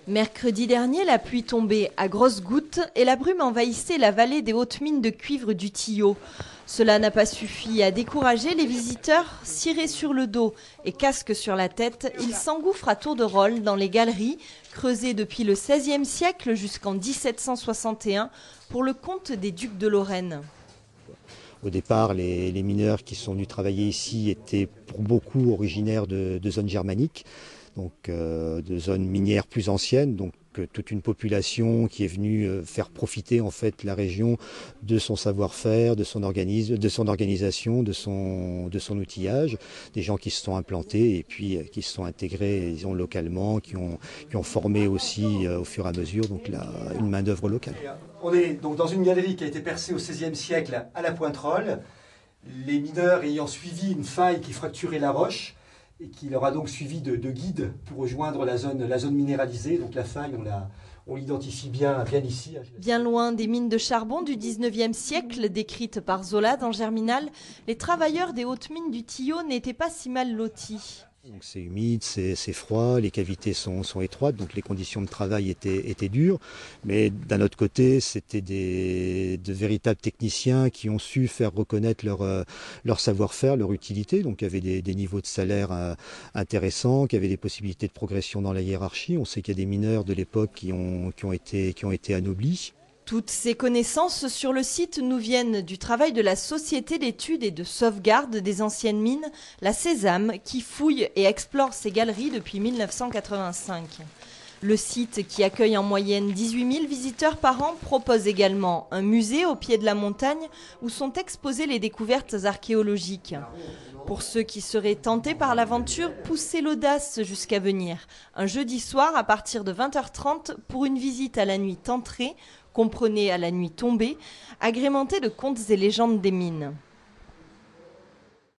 Mercredi dernier, la pluie tombait à grosses gouttes et la brume envahissait la vallée des hautes mines de cuivre du Tillot. Cela n'a pas suffi à décourager les visiteurs. Cirés sur le dos et casque sur la tête, ils s'engouffrent à tour de rôle dans les galeries, creusées depuis le XVIe siècle jusqu'en 1761 pour le compte des ducs de Lorraine. Au départ, les mineurs qui sont venus travailler ici étaient pour beaucoup originaires de zones germaniques, donc de zones minières plus anciennes, donc toute une population qui est venue faire profiter en fait la région de son savoir-faire, de son organisation, de son outillage, des gens qui se sont implantés et puis qui se sont intégrés disons, localement, qui ont formé aussi au fur et à mesure donc une main-d'œuvre locale. On est donc dans une galerie qui a été percée au XVIe siècle à la Pointerole, les mineurs ayant suivi une faille qui fracturait la roche et qui leur a donc suivi de guide pour rejoindre la zone minéralisée. Donc la faille, on l'identifie bien ici. Bien loin des mines de charbon du 19e siècle, décrites par Zola dans Germinal, les travailleurs des hautes mines du Tillot n'étaient pas si mal lotis. C'est humide, c'est froid, les cavités sont étroites, donc les conditions de travail étaient dures. Mais d'un autre côté, c'était de véritables techniciens qui ont su faire reconnaître leur savoir-faire, leur utilité. Donc il y avait des niveaux de salaire intéressants, qui avaient des possibilités de progression dans la hiérarchie. On sait qu'il y a des mineurs de l'époque qui ont été anoblis. Toutes ces connaissances sur le site nous viennent du travail de la Société d'études et de sauvegarde des anciennes mines, la Sésame, qui fouille et explore ces galeries depuis 1985. Le site, qui accueille en moyenne 18 000 visiteurs par an, propose également un musée au pied de la montagne où sont exposées les découvertes archéologiques. Pour ceux qui seraient tentés par l'aventure, poussez l'audace jusqu'à venir. Un jeudi soir à partir de 20h30 pour une visite à la nuit tentrée, comprenez à la nuit tombée, agrémentée de contes et légendes des mines.